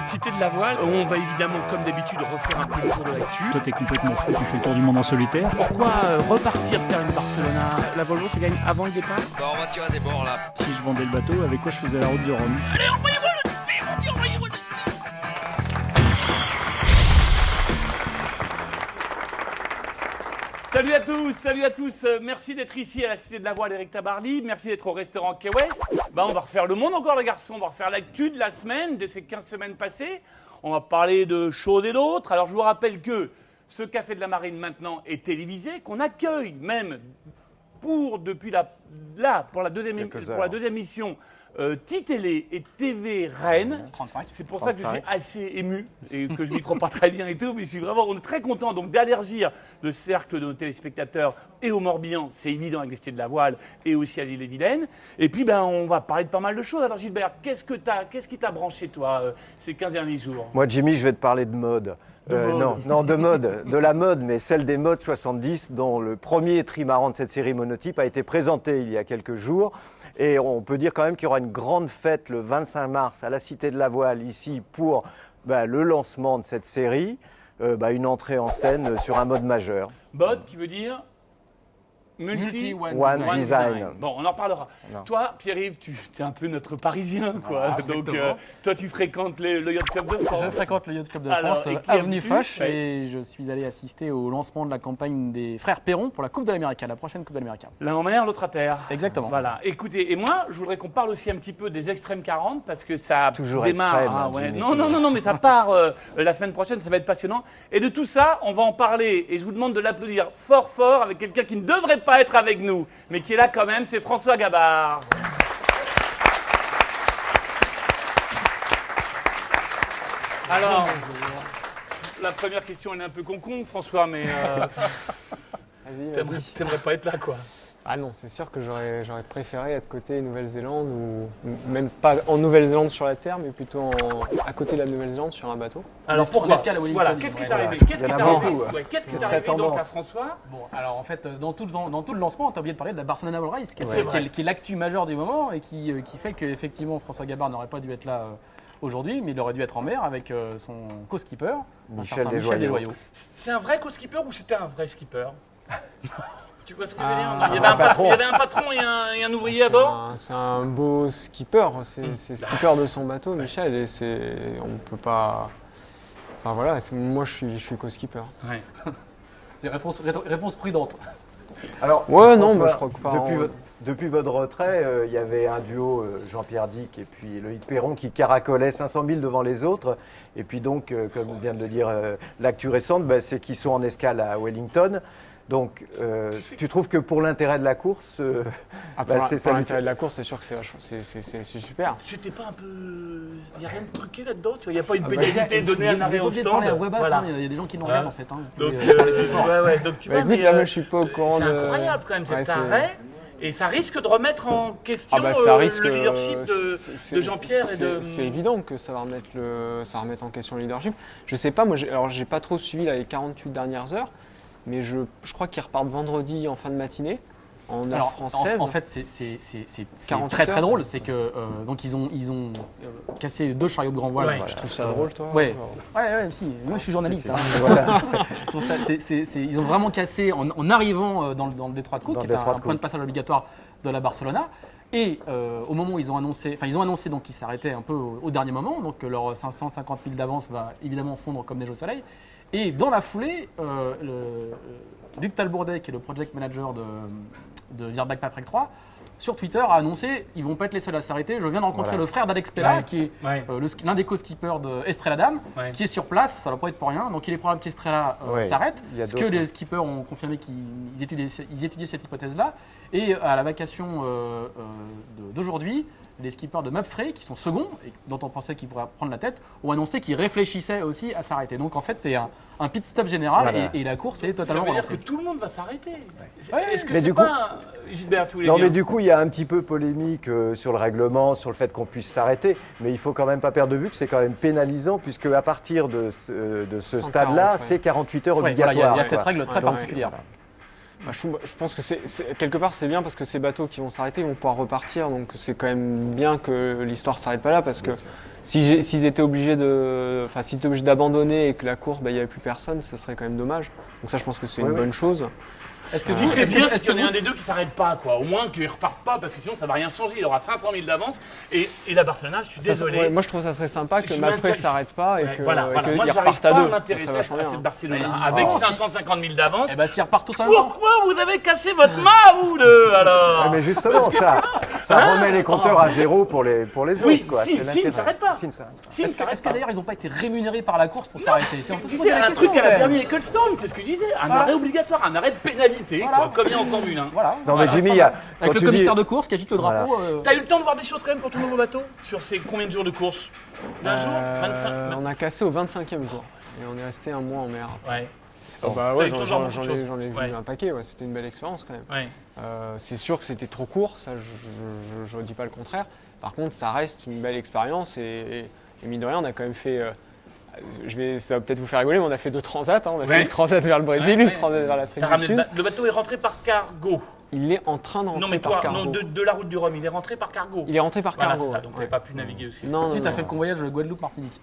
Cité de la Voile, où on va évidemment, comme d'habitude, refaire un peu le tour de l'actu. Toi, t'es complètement fou, tu fais le tour du monde en solitaire. Pourquoi repartir faire une Barcelona? La Volvo se gagne avant le départ? Bah, on va tirer des bords là. Si je vendais le bateau, avec quoi je faisais la route de Rome? Allez, envoyez-moi le speed, on dit envoyez-moi le speed. Salut à tous, merci d'être ici à la Cité de la Voile, Eric Tabarly, merci d'être au restaurant Key West. On va refaire le monde encore les garçons, on va refaire l'actu de la semaine, de ces 15 semaines passées. On va parler de choses et d'autres. Alors je vous rappelle que ce Café de la Marine maintenant est télévisé, qu'on accueille même pour la deuxième émission Titélé et TV Rennes. 35. C'est pour ça que je suis assez ému et que je ne m'y prends pas très bien et tout, mais on est très content donc d'élargir le cercle de nos téléspectateurs et au Morbihan, c'est évident avec les Cités de la Voile et aussi à l'Île-et-Vilaine. Et puis on va parler de pas mal de choses. Alors Gilbert, qu'est-ce qui t'a branché toi ces 15 derniers jours? Moi, Jimmy, je vais te parler de mode. Non, de mode, de la mode, mais celle des modes 70, dont le premier trimaran de cette série Monotype a été présenté il y a quelques jours. Et on peut dire quand même qu'il y aura une grande fête le 25 mars à la Cité de la Voile, ici, pour le lancement de cette série, une entrée en scène sur un mode majeur. Mode qui veut dire One Design. Bon, on en reparlera. Non. Toi, Pierre-Yves, tu es un peu notre Parisien, quoi. Donc, toi, tu fréquentes le Yacht Club de France. Je fréquente le Yacht Club de Alors, France, et qui avenue aimes-tu? Foch, Ouais. et je suis allé assister au lancement de la campagne des frères Perron pour la Coupe de l'Amérique, la prochaine Coupe de l'Amérique. L'un en mer, l'autre à terre. Exactement. Voilà. Écoutez, et moi, je voudrais qu'on parle aussi un petit peu des Extrêmes 40 parce que ça Toujours démarre. extrême, hein, Ouais. Jimmy, Non, mais ça part la semaine prochaine, ça va être passionnant. Et de tout ça, on va en parler. Et je vous demande de l'applaudir fort, fort avec quelqu'un qui ne devrait pas être avec nous, mais qui est là quand même, c'est François Gabard. Alors, la première question, elle est un peu con-con, François, mais Vas-y. t'aimerais pas être là, quoi. Ah non, c'est sûr que j'aurais préféré être côté Nouvelle-Zélande ou même pas en Nouvelle-Zélande sur la terre, mais plutôt à côté de la Nouvelle-Zélande sur un bateau. Alors pourquoi? escale à Wellington. Voilà, qu'est-ce qui t'est arrivé? Il y en a beaucoup. Qu'est-ce qui C'est t'est très arrivé donc à tendance. François? Bon, alors en fait, dans tout le lancement, tu as oublié de parler de la Barcelona Naval Race, qui C'est vrai. est l'actu majeure du moment et qui fait qu'effectivement François Gabard n'aurait pas dû être là aujourd'hui, mais il aurait dû être en mer avec son co-skipper, un Michel certain Desjoyaux. C'est un vrai co-skipper ou c'était un vrai skipper? Tu vois ce que je veux dire? Ah, Il y avait un patron et un ouvrier à bord? C'est un beau skipper, c'est skipper de son bateau, Michel, et on peut pas. Enfin voilà, moi je suis co-skipper. Ouais. C'est réponse prudente. Alors, Ouais, non, François, mais je crois que depuis votre retrait, il y avait un duo, Jean-Pierre Dick et puis Loïc Perron, qui caracolaient 500 000 devant les autres. Et puis donc, comme vient de le dire l'actu récente, c'est qu'ils sont en escale à Wellington. Donc, tu trouves que pour l'intérêt de la course, c'est Pour ça. l'intérêt de la course, c'est sûr que c'est super. C'était pas un peu. Il n'y a rien de truqué là-dedans, tu vois? Il n'y a pas une pénalité donnée à un arrêt Vous au êtes stand. parler à voix basse, Voilà. il y a des gens qui nous regardent en fait. Hein. Vous Donc, pouvez parler plus fort. donc tu Bah, vois, écoute, mais, là, moi je suis pas au courant c'est de. incroyable quand même cet Ouais, c'est- arrêt. Et ça risque de remettre en question ça risque, le leadership c'est- de Jean-Pierre et de. C'est évident que ça va remettre en question le leadership. Je sais pas, moi, j'ai pas trop suivi là, les 48 dernières heures, mais je crois qu'ils repartent vendredi en fin de matinée, en heure Alors, française. en fait, c'est 48 très très heures. drôle. C'est que donc ils ont cassé 2 chariots de grand voile. Ouais. Voilà. Je trouve ça drôle, toi. Ouais, si. Moi, je suis journaliste. Hein. Voilà. Donc ça, ils ont vraiment cassé en arrivant dans le détroit de Cook, Dans qui le est un détroit de point de Cook. passage obligatoire de la Barcelona. Et au moment où ils ont annoncé donc qu'ils s'arrêtaient un peu au dernier moment, donc leur 550 000 d'avance va évidemment fondre comme neige au soleil. Et dans la foulée, Luc Talbourdet, qui est le project manager de Virbac Paprec 3, sur Twitter a annoncé ils vont pas être les seuls à s'arrêter. Je viens de rencontrer Voilà. le frère d'Alex Pella, Ouais. qui est Ouais. l'un des co-skippers d'Estrella Damm, Ouais. qui est sur place. Ça ne va pas être pour rien. Donc il est probable qu'Estrella Ouais. s'arrête. Il y a Ce que d'autres. les skippers ont confirmé qu'ils étudiaient cette hypothèse-là. Et à la vacation d'aujourd'hui, les skippers de Mapfre, qui sont seconds, et dont on pensait qu'ils pourraient prendre la tête, ont annoncé qu'ils réfléchissaient aussi à s'arrêter. Donc en fait, c'est un pit stop général Voilà. et la course est Ça totalement veut dire relancée. que tout le monde va s'arrêter. Ouais, Est-ce que mais c'est du pas Gilbert, tu voulais Non, dire? mais du coup, il y a un petit peu polémique sur le règlement, sur le fait qu'on puisse s'arrêter. Mais il faut quand même pas perdre de vue que c'est quand même pénalisant, puisque à partir de ce 140, stade-là, ouais. c'est 48 heures Ouais, voilà, obligatoires. il y a cette quoi. règle très Donc, particulière. Voilà. Je pense que quelque part c'est bien parce que ces bateaux qui vont s'arrêter, ils vont pouvoir repartir. Donc c'est quand même bien que l'histoire ne s'arrête pas là parce que s'ils étaient obligés d'abandonner et que la course, il n'y avait plus personne, ce serait quand même dommage. Donc ça, je pense que c'est une bonne chose. Est-ce que vous est bien qu'il y en ait un des deux qui s'arrête pas, quoi. Au moins qu'il reparte pas, parce que sinon ça va rien changer. Il aura 500 000 d'avance et la Barcelona, je suis désolé. Moi, je trouve que ça serait sympa que Mapfre s'arrête pas et qu'il moi, reparte à deux. Moi, j'arrive pas à m'intéresser à cette Barcelona avec 550 000 d'avance. Et bah s'ils repartent tous en même temps. Pourquoi vous avez cassé votre main, vous deux, alors? Mais justement, ça remet les compteurs à zéro pour les autres. Oui, quoi. si ne s'arrête pas. Est-ce que d'ailleurs ils n'ont pas été rémunérés par la course pour s'arrêter? C'est un truc à la dernière Ecclestone, c'est ce que je disais. Un arrêt obligatoire, un arrêt de pénalité, comme il y a en Formule 1. Voilà. Non, mais Jimmy, avec le commissaire de course qui agite le drapeau. T'as eu le temps de voir des choses quand même pour ton nouveau bateau? Sur ces combien de jours de course? 20 jours? 25? On a cassé au 25e jour et on est resté un mois en mer. Ouais. J'en ai vu un paquet, c'était une belle expérience quand même. Ouais. C'est sûr que c'était trop court, ça je ne dis pas le contraire. Par contre, ça reste une belle expérience et mine de rien, on a quand même fait. Ça va peut-être vous faire rigoler, mais on a fait 2 transats. On a fait une transat vers le Brésil, une transat vers l'Afrique du Sud. Le bateau est rentré par cargo. Il est en train de rentrer par cargo. Non, de la route du Rhum, il est rentré par cargo. Il est rentré par cargo. Ça, donc on n'a pas pu naviguer aussi. Non, tu as fait le convoyage de Guadeloupe-Martinique.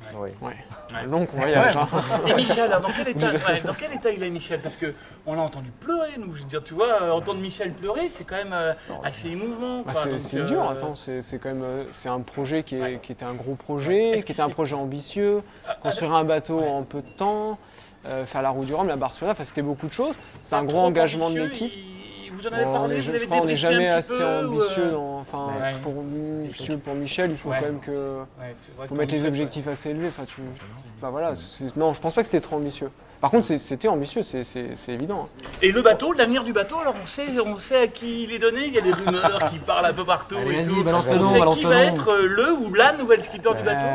Un long convoyage. Et Michel, dans quel état il est, Michel? Parce qu'on l'a entendu pleurer, nous. Je veux dire, tu vois, entendre Michel pleurer, c'est quand même assez émouvant. C'est dur, attends, c'est quand même un projet qui était un gros projet, qui était un projet ambitieux, construire un bateau en peu de temps, faire la route du Rhum, la Barcelona, c'était beaucoup de choses. C'est un gros engagement de l'équipe. Vous en avez parlé, je crois qu'on n'est jamais assez ambitieux. Pour Michel, il faut quand même faut mettre les objectifs assez élevés. Non, je pense pas que c'était trop ambitieux. Par contre, c'était ambitieux, c'est évident. Et le bateau, l'avenir du bateau, alors on sait à qui il est donné. Il y a des rumeurs qui parlent un peu partout. Allez, et vas-y, tout. balance le nom, on sait qui va être le ou la nouvelle skipper du bateau?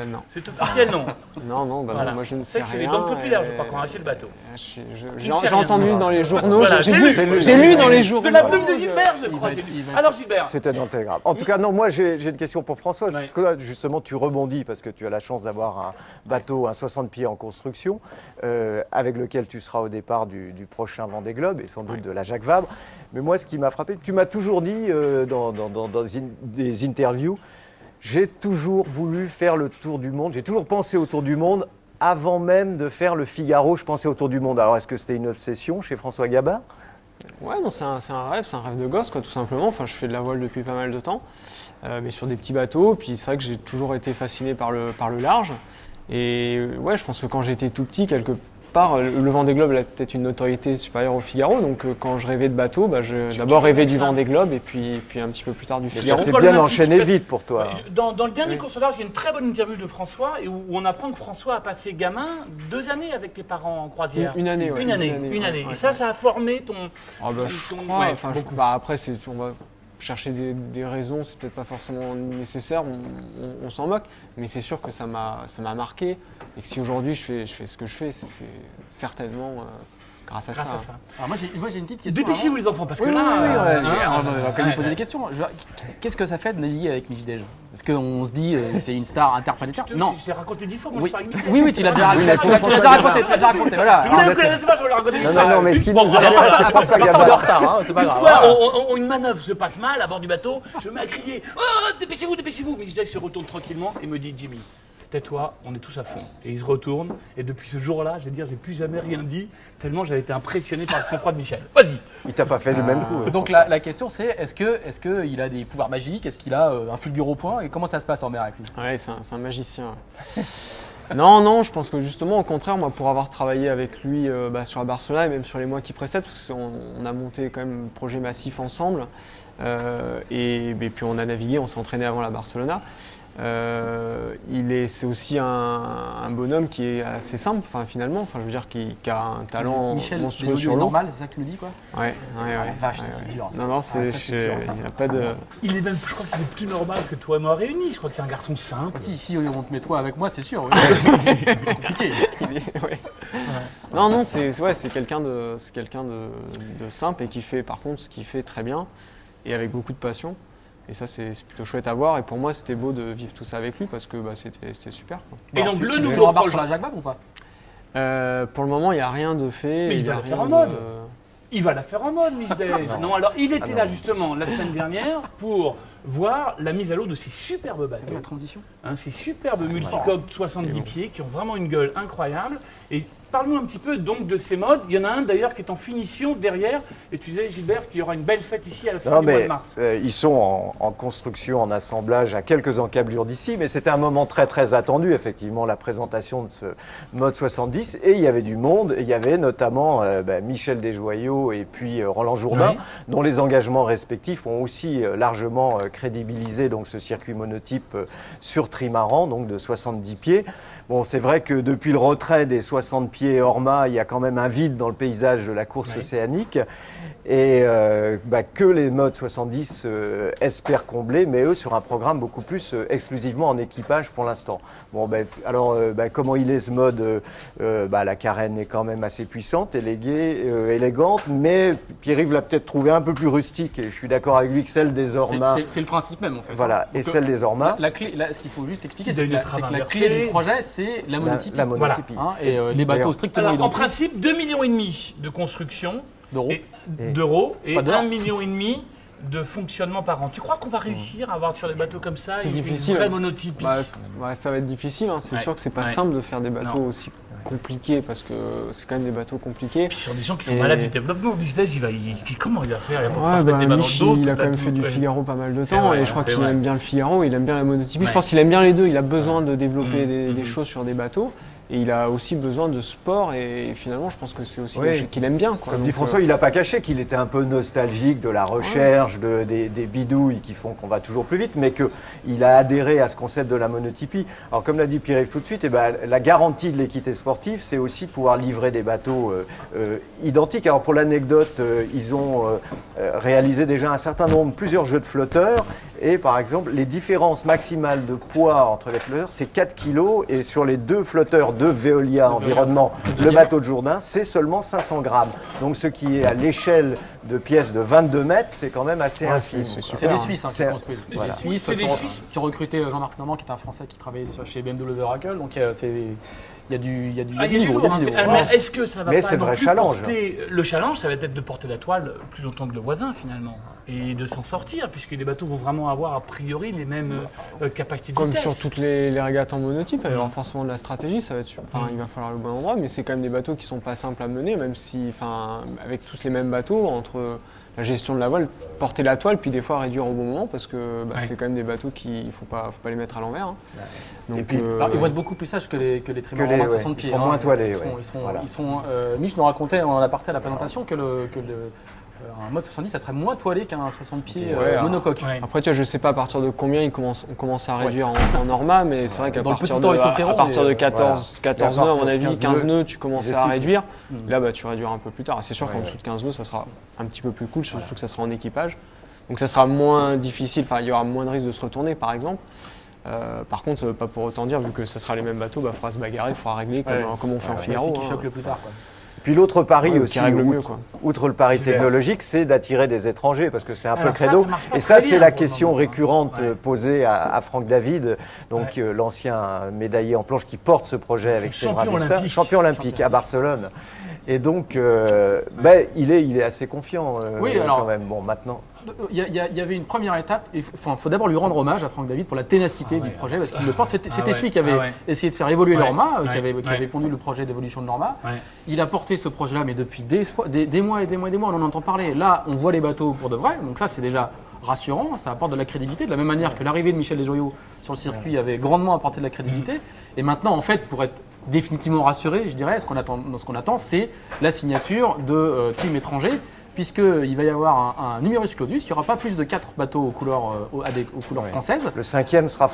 Non. C'est officiel, non? Non, moi je ne sais rien. C'est les banques populaires, je crois, qu'on a acheté le bateau. J'ai entendu dans les journaux, Voilà, j'ai lu dans les journaux. De la plume de Gilbert, je crois. Alors Gilbert. C'était dans le Télégramme. En tout cas, non, moi j'ai une question pour Françoise. Parce que là, justement, tu rebondis parce que tu as la chance d'avoir un bateau, un 60 pieds en construction, avec lequel tu seras au départ du prochain Vendée Globe et sans doute de la Jacques Vabre. Mais moi, ce qui m'a frappé, tu m'as toujours dit dans des interviews, j'ai toujours voulu faire le tour du monde, j'ai toujours pensé au tour du monde avant même de faire le Figaro, je pensais au tour du monde. Alors, est-ce que c'était une obsession chez François Gabin? Ouais, non, c'est un rêve de gosse, quoi, tout simplement. Enfin, je fais de la voile depuis pas mal de temps, mais sur des petits bateaux. Puis c'est vrai que j'ai toujours été fasciné par le large. Et ouais, je pense que quand j'étais tout petit, quelque part, le Vendée Globe a peut-être une notoriété supérieure au Figaro. Donc quand je rêvais de bateau, je d'abord rêvais du Vendée Globe et puis un petit peu plus tard du Figaro. C'est bien enchaîné vite pour toi. Dans le dernier course au large, il y a une très bonne interview de François où on apprend que François a passé gamin 2 années avec tes parents en croisière. Une année. Et ça a formé ton. Je crois. Après, on va chercher des raisons, c'est peut-être pas forcément nécessaire, on s'en moque, mais c'est sûr que ça m'a marqué et que si aujourd'hui je fais ce que je fais, c'est certainement grâce à ça. Alors moi j'ai une petite question. Dépêchez-vous les enfants parce que on va quand même ouais. poser des questions. Qu'est-ce que ça fait de naviguer avec Mich Dej? Parce qu'on se dit c'est une star interplanétaire. Non. Je t'ai raconté 10 fois mon Oui, histoire avec Michel. oui, tu l'as déjà raconté. Voilà. Je voulais que la je vais le raconter. Non, mais ce qui nous intéresse, c'est François On est en Gabin. retard, c'est pas Une grave. fois, une manœuvre se passe mal à bord du bateau. Je mets à crier dépêchez-vous, dépêchez-vous. Michel se retourne tranquillement et me dit Jimmy, tais-toi, on est tous à fond. Et il se retourne, et depuis ce jour-là, je vais dire, j'ai plus jamais rien dit, tellement j'avais été impressionné par le sang-froid de Michel. Vas-y. Il t'a pas fait le même coup. Donc la question c'est, est-ce qu'il a des pouvoirs magiques? Est-ce qu'il a un fulgure au point? Et comment ça se passe en mer avec lui? Ouais, c'est un magicien. Non, je pense que justement, au contraire, moi, pour avoir travaillé avec lui sur la Barcelona et même sur les mois qui précèdent, parce qu'on a monté quand même un projet massif ensemble, et puis on a navigué, on s'est entraîné avant la Barcelona. C'est aussi un bonhomme qui est assez simple, finalement. Je veux dire, qui a un talent monstrueux sur l'eau. Normal, c'est ça que tu me dis, quoi? Ouais. Vache, c'est dur. Ça. Non, c'est dur, ça. Il n'y a pas de. Il est même, je crois qu'il est plus normal que toi et moi réunis. Je crois que c'est un garçon simple. Si on te met toi avec moi, c'est sûr. C'est compliqué. Non, c'est quelqu'un de simple et qui fait, par contre, ce qu'il fait très bien et avec beaucoup de passion. Et ça, c'est plutôt chouette à voir. Et pour moi, c'était beau de vivre tout ça avec lui parce que c'était super, quoi. Et donc, le tu nouveau embarques projet sur la Jacques Vabre ou pas? Pour le moment, il n'y a rien de fait. Mais il va le faire en mode. Il va la faire en mode, Michel. Non, alors il était là justement la semaine dernière pour voir la mise à l'eau de ces superbes bateaux. La transition. Ces superbes multicoques 70 pieds qui ont vraiment une gueule incroyable. Et parle-nous un petit peu donc de ces modes. Il y en a un d'ailleurs qui est en finition derrière. Et tu disais, Gilbert, qu'il y aura une belle fête ici à la fin du mois de mars. Ils sont en construction, en assemblage à quelques encablures d'ici, mais c'était un moment très très attendu, effectivement, la présentation de ce mode 70. Et il y avait du monde. Et il y avait notamment Michel Desjoyaux et puis Roland Jourdain, dont les engagements respectifs ont aussi largement crédibilisé donc, ce circuit monotype sur trimaran, donc de 70 pieds. Bon, c'est vrai que depuis le retrait des 60 pieds Orma, il y a quand même un vide dans le paysage de la course océanique et que les modes 70 espèrent combler, mais eux sur un programme beaucoup plus exclusivement en équipage pour l'instant. Bon, comment il est ce mode la carène est quand même assez puissante, élégante, mais Pierre-Yves l'a peut-être trouvé un peu plus rustique et je suis d'accord avec lui que celle des Orma. C'est le principe même en fait. Voilà, et celle des Orma. La clé, ce qu'il faut juste expliquer, c'est que la clé du projet, c'est la monotypie. La monotypie. Et les bateaux strictement identiques. En principe, 2,5 millions de construction d'euros et 1,5 million de fonctionnement par an. Tu crois qu'on va réussir à avoir sur des bateaux comme ça une vraie monotypie? Ça va être difficile, c'est sûr que c'est pas simple de faire des bateaux aussi compliqués parce que c'est quand même des bateaux compliqués. Puis sur des gens qui sont malades du développement, comment il va faire? Il a quand même fait du Figaro pas mal de temps et je crois qu'il aime bien le Figaro, il aime bien la monotypie. Je pense qu'il aime bien les deux, il a besoin de développer des choses sur des bateaux. Et il a aussi besoin de sport et finalement je pense que c'est aussi quelque chose qu'il aime bien. Comme dit François, il n'a pas caché qu'il était un peu nostalgique de la recherche, des bidouilles qui font qu'on va toujours plus vite, mais qu'il a adhéré à ce concept de la monotypie. Alors comme l'a dit Pierre-Yves tout de suite, la garantie de l'équité sportive, c'est aussi de pouvoir livrer des bateaux identiques. Alors pour l'anecdote, ils ont réalisé déjà plusieurs jeux de flotteurs. Et par exemple, les différences maximales de poids entre les flotteurs, c'est 4 kg. Et sur les 2 flotteurs de Veolia Environnement, le bateau de Jourdain, c'est seulement 500 grammes. Donc ce qui est à l'échelle de pièces de 22 mètres, c'est quand même assez infime. C'est des Suisses qui construisent. C'est des Suisses qui ont recruté Jean-Marc Normand, qui est un Français qui travaillait chez BMW Oracle. Donc il y a du niveau. Mais est-ce que ça va pas non plus porter... Le challenge, ça va être de porter la toile plus longtemps que le voisin finalement et de s'en sortir puisque les bateaux vont vraiment avoir a priori les mêmes capacités de vitesse. Comme sur toutes les régates en monotype, il y aura forcément de la stratégie, ça va être il va falloir le bon endroit, mais c'est quand même des bateaux qui sont pas simples à mener, même si avec tous les mêmes bateaux, entre la gestion de la voile, porter la toile, puis des fois réduire au bon moment parce que c'est quand même des bateaux qu'il faut pas les mettre à l'envers. Donc, ils vont être beaucoup plus sages que les trimarans de 60 pieds. Ils seront moins toilés. Mich nous racontait en aparté à la présentation que un mode 70, ça serait moins toilé qu'un 60 pieds monocoque. Après, tu vois, je sais pas à partir de combien on commence à réduire en Norma, mais c'est vrai qu'à partir de 14 nœuds, à mon avis, 15 nœuds, tu commences à réduire. Là, tu réduiras un peu plus tard. C'est sûr qu'en dessous de 15 nœuds, ça sera un petit peu plus cool, surtout que ça sera en équipage. Donc ça sera moins difficile, il y aura moins de risque de se retourner, par exemple. Par contre, pas pour autant dire, vu que ce sera les mêmes bateaux, il faudra se bagarrer, il faudra régler comme on fait en Figaro. Qui choque le plus tard. Puis l'autre pari aussi, outre le pari technologique, c'est d'attirer des étrangers, parce que c'est un peu le credo. Et ça, c'est la question récurrente posée à Franck David, donc l'ancien médaillé en planche qui porte ce projet avec ses champion olympique à Barcelone. Et donc, il est assez confiant quand même. Bon, maintenant. Il y avait une première étape. Il faut d'abord lui rendre hommage à Franck David pour la ténacité du projet, parce qu'il le porte. C'était celui qui avait essayé de faire évoluer Norma, qui avait pondu le projet d'évolution de Norma. Il a porté ce projet-là, mais depuis des mois et des mois et des mois, on en entend parler. Là, on voit les bateaux pour de vrai, donc ça, c'est déjà rassurant. Ça apporte de la crédibilité, de la même manière que l'arrivée de Michel Desjoyaux sur le circuit avait grandement apporté de la crédibilité. Et maintenant, en fait, pour être définitivement rassuré, je dirais, ce qu'on attend, c'est la signature de teams étrangers, puisqu'il va y avoir un numerus clausus, il n'y aura pas plus de 4 bateaux aux couleurs françaises. Le 5e sera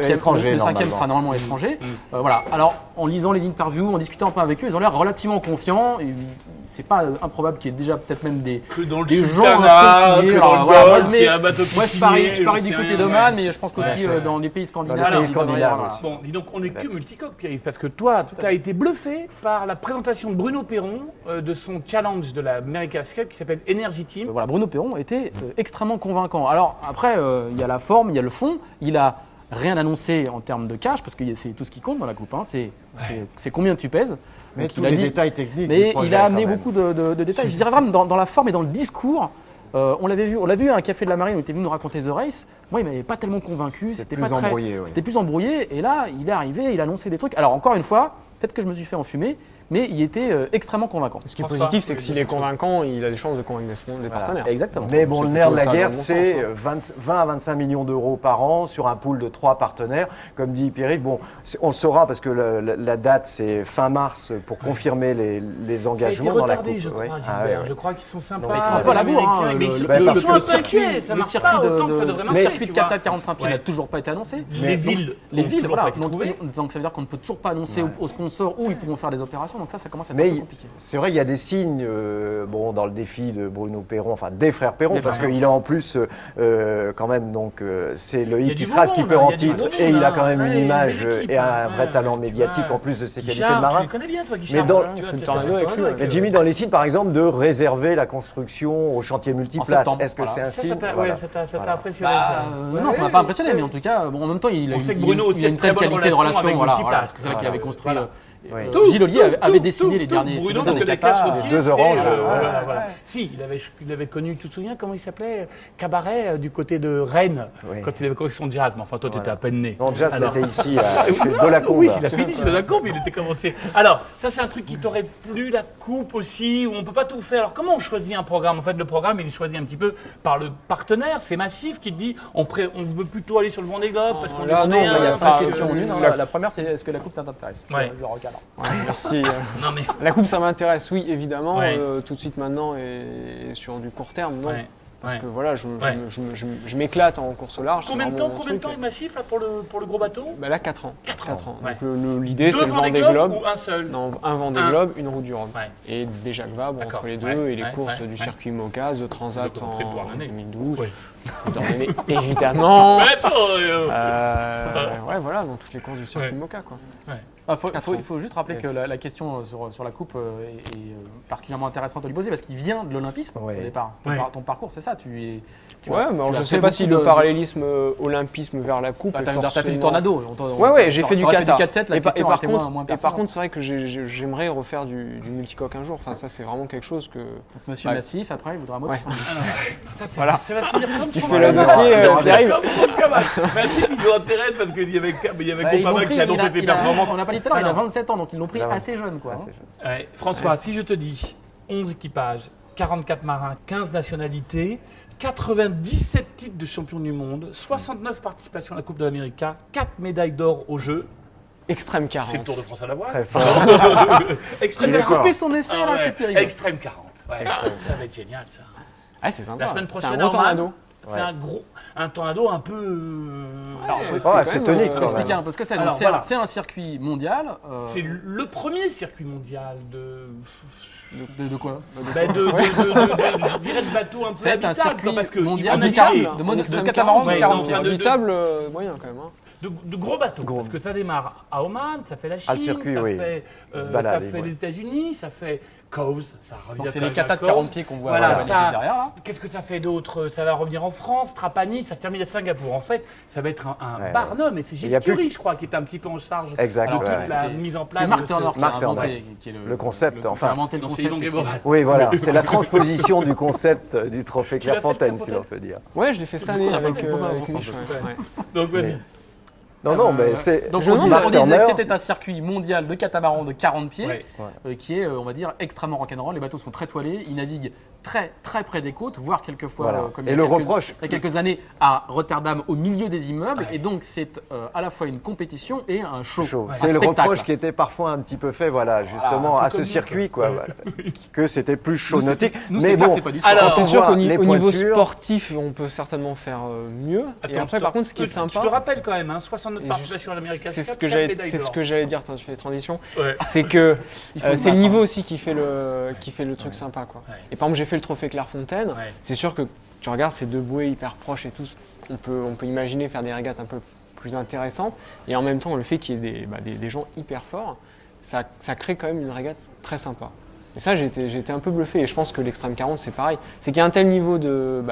étranger. Le 5e sera normalement étranger. Voilà. Alors, en lisant les interviews, en discutant un peu avec eux, ils ont l'air relativement confiants. C'est pas improbable qu'il y ait déjà peut-être même des gens un peu signés. Moi, je parie du côté d'Oman, mais je pense qu'aussi dans les pays scandinaves. Bon, dis donc, on n'est que multicoque, Pierre-Yves, parce que toi, tu as été bluffé par la présentation de Bruno Perron de son challenge de la America's Cup qui s'appelle Energy Team. Voilà, Bruno Perron était extrêmement convaincant. Alors après, il y a la forme, il y a le fond. Il a rien annoncé en termes de cash, parce que c'est tout ce qui compte dans la coupe. C'est combien tu pèses. Mais Donc, tous il a les dit- détails techniques. Mais du projet, il a amené quand même. beaucoup de détails. Je dirais vraiment dans la forme et dans le discours. On l'a vu à un café de la Marine où il était venu nous raconter The Race. Moi, il m'avait pas tellement convaincu. C'était pas plus embrouillé, oui. C'était plus embrouillé. Et là, il est arrivé, il a annoncé des trucs. Alors encore une fois, peut-être que je me suis fait enfumer, mais il était extrêmement convaincant. Ce qui est François, positif, c'est que vous s'il voulez est dire quelque convaincant, il a des chances de convaincre des partenaires. Exactement. Mais bon, C'est le nerf de la plutôt ça, guerre, dans le bon c'est sens, 20 à 25 millions d'euros par an sur un pool de 3 partenaires. Comme dit Pierrick, bon, on le saura parce que la date, c'est fin mars pour confirmer les engagements dans la coupe. je crois, Ouais. Gilbert. Ah ouais, ouais. Je crois qu'ils sont sympas. Non, mais ils sont un peu à la bourre, hein, mais ils sont, le- ils parce sont que un le peu inquiets. Ça marche pas autant que ça devrait le marcher. circuit tu de vois. Qatar 45 000 Ouais. n'a toujours pas été annoncé. Les villes, Les ont villes, toujours voilà. pas été Donc, trouvées. donc ça veut dire qu'on ne peut toujours pas annoncer aux sponsors où ils pourront faire des opérations. Donc ça commence à être un Mais peu compliqué. c'est vrai qu'il y a des signes bon, dans le défi de Bruno Perron, enfin des frères Perron, Des parce frères. qu'il a en plus quand même, donc c'est Il y a Loïc du qui sera beau skipper monde, en il y a du titre beau monde, et il a hein. quand même Ouais, une une image belle équipe, et un ouais, vrai talent tu médiatique vois. en plus de ses qualités Guichard, de marin. tu les connais bien, toi, Guichard. Mais dans- Tu vois, Fait le t'as tornado fait avec le lui, tornado Mais Jimmy dans les signes, par exemple, de réserver la construction au chantier multiplace. septembre, Est-ce que voilà. c'est un Ça signe t'a Voilà. ouais, ça t'a Voilà. impressionné, Bah, ça. non, ça m'a pas impressionné, mais en tout cas, bon, en même temps, il a On sait que il- Bruno il aussi a a une une très telle bonne qualité de relation relation, avec voilà, Multiplace. parce que c'est là qu'il avait construit. Voilà. Oui. Gilles Ollier avait dessiné les derniers Bruno, derniers donc, les Qatar. cachotiers, Deux c'est, oranges, voilà, ouais. voilà. Si, il avait connu, tu te souviens comment il s'appelait Cabaret du côté de Rennes, Oui. quand il avait connu son jazz. Mais enfin, toi, tu étais à peine né. Non, Jazz, Alors- c'était ici, chez Delacombe. Oui, il a fini chez Delacombe, il était commencé. Alors, ça, c'est un truc qui t'aurait plu, la coupe aussi, où on ne peut pas tout faire. Alors, comment on choisit un programme? En fait, le programme, il est choisi un petit peu par le partenaire. C'est Massif qui te dit on veut plutôt aller sur le Vendée Globe parce qu'on est là, non, Vendéen. Il y a Enfin, 5 questions en une. hein. La première, c'est est-ce que la coupe t'intéresse? Ouais. Je le recale. Ouais, merci. Non, mais. La coupe, ça m'intéresse, oui, évidemment. Ouais. Tout de suite maintenant et sur du court terme, non. Ouais. Parce Ouais. que voilà, je Ouais. m'éclate en course au large. c'est Combien de vraiment temps, mon combien de truc. temps est Massif là, pour le gros bateau? Bah là, 4 ans. 4 ans, ouais. Donc l'idée, Deux c'est le Vendée Vendée Globe Globe. ou un seul? Non, un Vendée Un. Globe, une route du Rhum. Ouais. Et des Jacques Vabre D'accord. entre les deux Ouais, et les ouais, courses ouais, du ouais. circuit Mocase, de Transat Donc, on fait voir en l'année. 2012. Oui. Étant donné, évidemment. Mais attends, Ouais, voilà, dans toutes les courses du circuit Ouais. Moca, quoi. Il faut juste rappeler que la question sur la coupe est particulièrement intéressante à lui poser parce qu'il vient de l'olympisme Ouais. au départ. Ton parcours, c'est ça. Tu Ouais, as- mais alors tu je as sais fait pas beaucoup si de- le parallélisme olympisme vers la coupe. Bah, est t'as fait du forcément- tornado. Ouais, j'ai fait du T'aurais Qatar. 4-7, la Et par question aurait été contre, moins et par pertinente. contre, c'est vrai que j'aimerais refaire du multicoque un jour. Enfin, ça, c'est vraiment quelque chose que. Donc, Monsieur Ouais. Massif, après, il voudra un mot Ouais. sur son ça, c'est- Voilà. ça va se finir comme Tu Franck fais le Cabal. dossier, Ça va qui arrive. comme Franck Cabal. Massif, ils ont intérêt parce qu'il y avait Bah, ils Copama l'ont qui pris, a annoncé ses performances. on n'a pas dit tout à l'heure, il a Alors. 27 ans, donc ils l'ont pris Ah ouais. assez jeune. Quoi, Ah, hein. c'est jeune. Ouais, François, si je te dis 11 équipages, 44 marins, 15 nationalités, 97 titres de champion du monde, 69 participations à la Coupe de l'Amérique, 4 médailles d'or aux Jeux. Extrême 40. C'est le Tour de France à la voile. Très fort. Extrême Il a 40. coupé son effet, Ah là, ouais, c'est terrible. Extrême 40. Ouais, ça va être génial ça. Ah, c'est sympa. La semaine C'est prochaine, un gros Norman, tornado. c'est un tornado un peu. Alors, Ouais, faut Ouais, quand c'est même, tonique faut quand expliquer même. un peu ce que c'est. Alors, Donc, c'est voilà. c'est un circuit mondial. C'est le premier circuit mondial de. De quoi Je dirais de bateau un peu C'est un habitable, circuit quoi, parce que mondial ils vont naviguer. habitable, de Extrême catamaran de 40, 40 enfin, de- habitable moyen quand même. Hein. De gros bateaux, Gros. parce que ça démarre à Oman, ça fait la Chine, Ah, le circuit, ça oui. fait, Il se balade, ça fait ouais. les États-Unis, ça fait Coves, ça revient Donc c'est quand les même katas à de Cowes. 40 pieds qu'on voit Voilà, juste ça- derrière. Là. Qu'est-ce que ça fait d'autre? Ça va revenir en France, Trapani, ça se termine à Singapour. En fait, ça va être un Ouais, Barnum, et c'est Il Gilles y a plus Curie, je crois, qui est un petit peu en charge. Exact, Alors, ouais, toute ouais. la C'est- mise en place. C'est Mark de ce- Turner qui a Mark Turner. inventé qui est Le concept, qui a enfin. inventé le Non, c'est concept. Yvon qui est- Guéboral. Oui, voilà, c'est la transposition du concept du trophée Tu l'as fait, Clairefontaine, si Clairefontaine l'on peut dire. Ouais, je l'ai fait cette Du année coup, on a avec fait beaucoup avec ensemble, Mich, c'est ouais. super. Donc, vas-y. Mais- Non, non, mais c'est. Donc Je on me disait, demande, on disait Turner- que c'était un circuit mondial de catamaran de 40 pieds, Ouais. qui est, on va dire, extrêmement rock'n'roll. Les bateaux sont très toilés, ils naviguent très très près des côtes, voire quelquefois, Voilà. comme Et il y a le quelques- reproche- il y a quelques années, à Rotterdam, au milieu des immeubles. Ouais. Et donc c'est à la fois une compétition et un show. Chaud. un C'est le spectacle. reproche qui était parfois un petit peu fait, voilà, justement, un peu à ce comme nous, circuit, quoi, voilà, que c'était plus chaud Nous, c'est- nautique. nous, Mais c'est clair bon, que c'est pas du sport. Alors, C'est on sûr voit qu'au les au niveau pointures. sportif, on peut certainement faire mieux. Et Attends, après, par contre, ce qui est je sympa, te rappelle quand même, hein, 69 Et participations à l'America's c'est Cup, ce que 4 j'allais, médailles c'est ce d'or. que j'allais dire. Attends, je fais les transitions. Ouais. C'est que Il faut c'est le le niveau mettre, aussi qui fait le truc sympa, quoi. Ouais. Et par exemple, j'ai fait le trophée Clairefontaine. Ouais. C'est sûr que tu regardes ces deux bouées hyper proches et tout, on peut imaginer faire des régates un peu plus intéressantes. Et en même temps, le fait qu'il y ait des gens hyper forts, ça crée quand même une régate très sympa. Et ça, j'ai été un peu bluffé. Et je pense que l'Extrême 40, c'est pareil. C'est qu'il y a un tel niveau de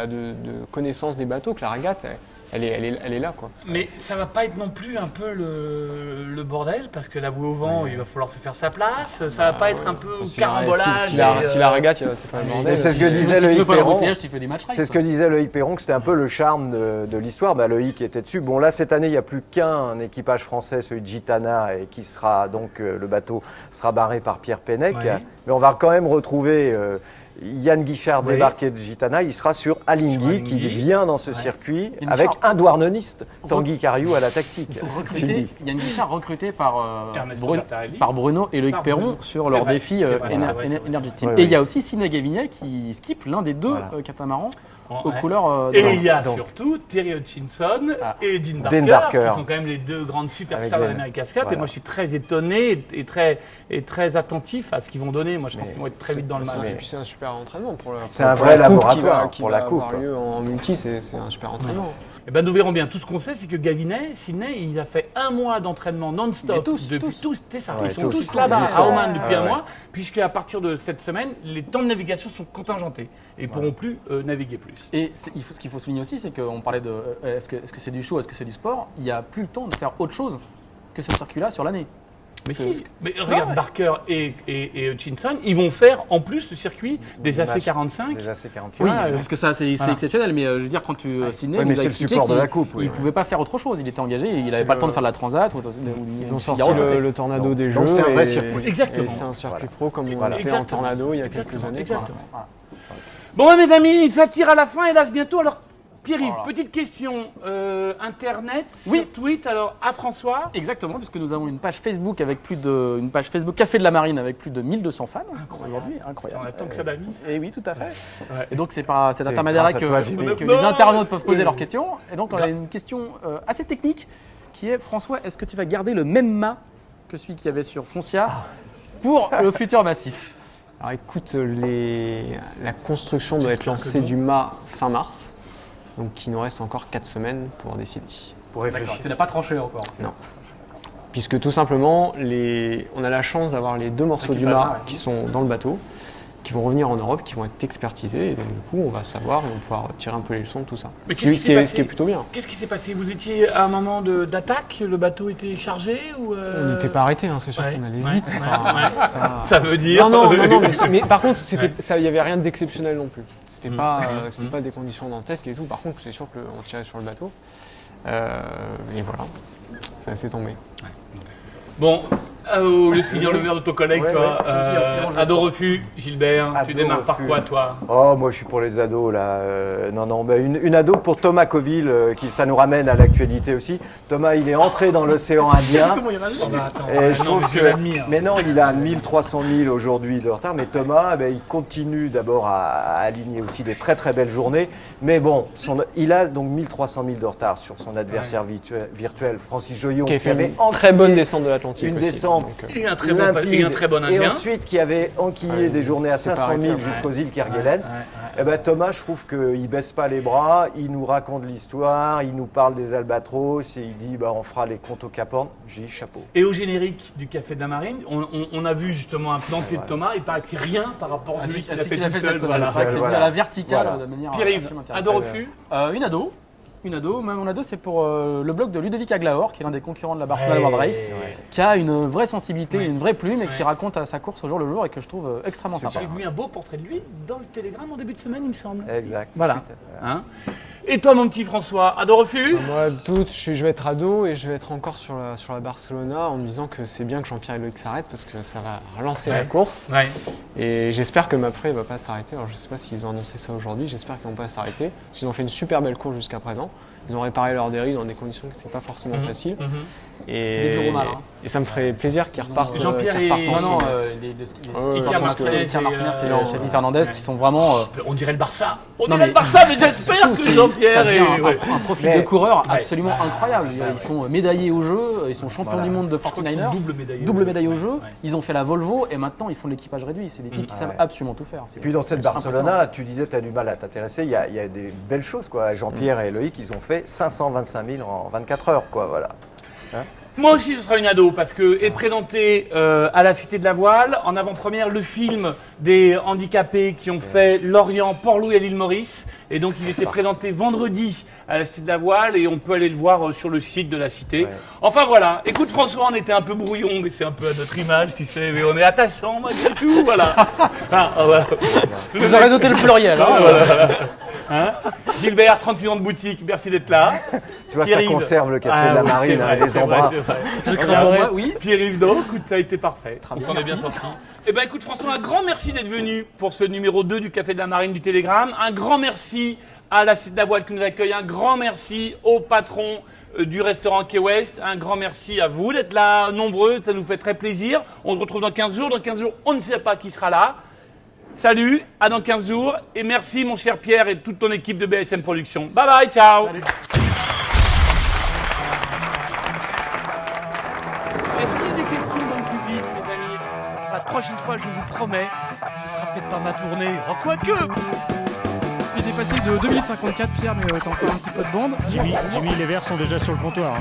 connaissance des bateaux que la régate, elle est là, quoi. Mais ça va pas être non plus un peu le bordel, parce que la bouée au vent, il va falloir se faire sa place. Ça va pas être un peu carambolage. Si la régate, c'est pas le bordel. C'est ce que disait Si tu Loïc veux pas Perron. l'embouteillage, tu fais des matchs. C'est ce que disait Loïc Perron, que c'était un peu le charme de l'histoire. Loïc était dessus. Bon, là, cette année, il n'y a plus qu'un équipage français, celui de Gitana, et qui sera donc, le bateau sera barré par Pierre Pennec. Ouais. Mais on va quand même retrouver Yann Guichard Oui. débarqué de Gitana. Il sera sur Alinghi, qui vient dans ce circuit Yann avec Guichard. un douarneniste, Tanguy Cariou, à la tactique. Yann Guichard recruté par, Ernesto Bruno, Bertarelli. par Bruno et Loïc Par Perron Bruno. sur C'est leur vrai, défi c'est vrai, c'est vrai, c'est vrai. Energy Team. Ouais, Et il ouais. y a aussi Sidney Gavinier qui skip l'un des deux Voilà. catamarans aux Ouais. couleurs de Et il y a Donc. surtout Terry Hutchinson Ah. et Dean Dean Barker, Barker. qui sont quand même les deux grandes superstars Avec de les- l'America's Cup. Et voilà. moi, je suis très étonné et très attentif à ce qu'ils vont donner. Moi, je pense qu'ils vont être très vite dans le match. Puis c'est un super entraînement pour C'est un pour vrai la coupe laboratoire qui pour va la coupe. avoir lieu en multi, c'est un super entraînement. Eh ben, nous verrons bien. Tout ce qu'on sait, c'est que Sidney, il a fait un mois d'entraînement non-stop. Mais tous, depuis c'est ça. Ouais, Ils sont tous. tous là-bas Ils y à sont. Oman depuis Ouais, un ouais. mois, puisque à partir de cette semaine, les temps de navigation sont contingentés et ils pourront plus naviguer plus. Et ce qu'il faut souligner aussi, c'est qu'on parlait de est-ce que c'est du show, est-ce que c'est du sport. Il n'y a plus le temps de faire autre chose que ce circuit-là sur l'année. Mais C'est- si, mais regarde, ouais. Barker et Hutchinson, ils vont faire en plus le circuit des AC45. Les AC40. Oui, Ouais, parce que ça c'est voilà. exceptionnel, mais je veux dire quand tu Sidney Oui, mais nous a c'est le expliqué support de qu'il- la coupe, oui. il pouvait pas faire autre chose, il était engagé, il C'est n'avait pas le temps de le- faire de la transat ou Ils ont sorti Figaro, peut-être. le tornado des Donc jeux. c'est un vrai et- circuit. Exactement. et c'est un circuit Voilà. pro comme on Voilà. était en Exactement. tornado il y a quelques Exactement. années. Exactement. Voilà. Bon, mes amis, ça tire à la fin, hélas, bientôt. Alors, Pierre-Yves, Voilà. petite question. Internet, sur Oui. tweet, alors à François. Exactement, puisque nous avons une page Facebook une page Facebook Café de la Marine avec plus de 1200 fans aujourd'hui, On incroyable. attend que ça d'avis. Et oui, tout à fait. Ouais. Et donc c'est par cet C'est intermédiaire-là grâce à toi, Jimmy. que Non. les internautes peuvent poser leurs questions. Et donc on a une question assez technique qui est François, est-ce que tu vas garder le même mât que celui qu'il y avait sur Foncia pour le futur massif? Alors écoute, la construction doit être J'espère que lancée non. du mât fin mars. Donc il nous reste encore 4 semaines pour décider. Pour D'accord, réfléchir. tu n'as pas tranché encore. Non. Puisque tout simplement, on a la chance d'avoir les deux morceaux du Récupérer, mât ouais. qui sont dans le bateau, qui vont revenir en Europe, qui vont être expertisés. Et donc du coup, on va savoir et on va pouvoir tirer un peu les leçons de tout ça. Mais Ce qu'est-ce qui qui s'est est passé plutôt bien. Qu'est-ce qui s'est passé? Vous étiez à un moment d'attaque? Le bateau était chargé ou On n'était pas arrêté, hein, c'est sûr ouais, qu'on allait ouais, vite. ouais, Enfin, ouais. ça- Ça veut dire. Non, mais par contre, il n'y avait rien d'exceptionnel non plus. C'était Mm. pas des conditions dantesques et tout. Par contre, c'est sûr qu'on tirait sur le bateau. Et voilà, ça s'est tombé. Bon, au lieu de finir le verre de ton collègue, Ouais, toi, ouais, si, finalement, je ado refus, Gilbert, tu Ado démarres par refus. quoi, toi? Oh, moi je suis pour les ados là. Non, une ado pour Thomas Coville, ça nous ramène à l'actualité aussi. Thomas, il est entré dans l'océan Indien. Comment il réagit? Oh, bah, attends, Et je non, trouve mais je que. l'admire. Mais non, il a 1300 000 aujourd'hui de retard. Mais Thomas, il continue d'abord à aligner aussi des très très belles journées. Mais bon, il a donc 1300 000 de retard sur son adversaire virtuel, Francis Joyon, Qui a fait avait une très bonne enquillé descente de l'Atlantique. une aussi. descente Donc, Et un très bon, limpide. et un très bon Et indien. ensuite qui avait enquillé des journées à c'est pas 500 000 arrêté, jusqu'aux îles Ouais, Kerguelen. ouais. Eh ben, Thomas, je trouve qu'il baisse pas les bras, il nous raconte l'histoire, il nous parle des albatros et il dit on fera les comptes au Cap Horn. J'ai dit chapeau. Et au générique du Café de la Marine, on a vu justement un planté de Thomas. Il paraît que c'est rien par rapport à celui qu'il a fait tout seul. cette semaine. Voilà. C'est vrai que c'est vu Voilà. à la verticale Voilà. de manière Pierre-Yves, absolument terrible. ado refus. Une ado, même mon ado, c'est pour le blog de Ludovic Aglaor, qui est l'un des concurrents de la Barcelona Ouais, World Race, ouais. qui a une vraie sensibilité, Ouais. une vraie plume et qui Ouais. raconte sa course au jour le jour et que je trouve extrêmement sympa. J'ai vu un beau portrait de lui dans le Télégramme en début de semaine, il me semble. Exact. Voilà. Suite. Hein et toi, mon petit François, ado refus? Moi, je vais être ado et je vais être encore sur la Barcelona en me disant que c'est bien que Jean-Pierre et Loïc s'arrêtent parce que ça va relancer Ouais. la course. Ouais. Et j'espère que Mapfre ne va pas s'arrêter. Alors je ne sais pas s'ils ont annoncé ça aujourd'hui, j'espère qu'ils ne vont pas s'arrêter. Parce qu'ils ont fait une super belle course jusqu'à présent. Ils ont réparé leur dérive dans des conditions qui n'étaient pas forcément faciles. Et, C'est des bureaux mal, hein. et ça me ferait plaisir qu'ils repartent, Jean-Pierre qu'ils repartent et- Non, ensemble. les ouais, Pierre je pense que- Martinez et Ouais. Xavi Fernandez qui sont vraiment. On dirait le Barça. On Non, dirait mais- le Barça, mais j'espère Surtout, que ça Jean-Pierre devient est. ouais. un profil Mais- de coureur Ouais. absolument Ouais. incroyable. Ouais. Ils sont médaillés au jeu, ils sont champions Voilà. du monde de Je crois qu'ils 49ers. sont double médaillés. Double médaille au jeu, Ouais. ils ont fait la Volvo et maintenant ils font de l'équipage réduit. C'est des types qui savent Ouais. absolument tout faire. Et puis dans cette Barcelona, tu disais tu as du mal à t'intéresser, il y a des belles choses quoi. Jean-Pierre et Loïc, ils ont fait 525 000 en 24 heures quoi, voilà. Moi aussi, ce sera une ado parce que est présenté à la Cité de la Voile en avant-première le film des handicapés qui ont fait Lorient, Port-Louis et l'île Maurice. Et donc, il était présenté vendredi à la Cité de la Voile et on peut aller le voir sur le site de la Cité. Ouais. Enfin voilà. Écoute, François, on était un peu brouillon, mais c'est un peu à notre image, tu sais. Mais on est attachant malgré tout, voilà. Voilà. Vous aurez noté le pluriel. Hein. Hein Gilbert, 36 ans de boutique, merci d'être là. Tu vois, ça Pierre-Yves. conserve le café de la oui, Marine, c'est vrai, les c'est embras. vrai, c'est vrai. Je crains pour moi, oui. Pierre-Yves Do, écoute, ça a été parfait. Très On bien, s'en est bien merci. sorti. Eh ben écoute François, un grand merci d'être venu pour ce numéro 2 du Café de la Marine du Télégramme. Un grand merci à la Cité de la Voile qui nous accueille. Un grand merci au patron du restaurant Key West. Un grand merci à vous d'être là, nombreux. Ça nous fait très plaisir. On se retrouve dans 15 jours. Dans 15 jours, on ne sait pas qui sera là. Salut, à dans 15 jours. Et merci mon cher Pierre et toute ton équipe de BSM Productions. Bye bye, ciao. Salut. Est-ce qu'il y a des questions dans le public, mes amis? La prochaine fois, je vous promets, ce sera peut-être pas ma tournée. Oh, quoique! Il est passé de 2 minutes 54, Pierre, mais t'as encore un petit peu de bande. Jimmy, les verres sont déjà sur le comptoir.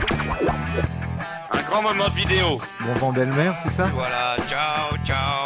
Un grand moment de vidéo. Bon vent d'Elmer, c'est ça? Voilà, ciao, ciao.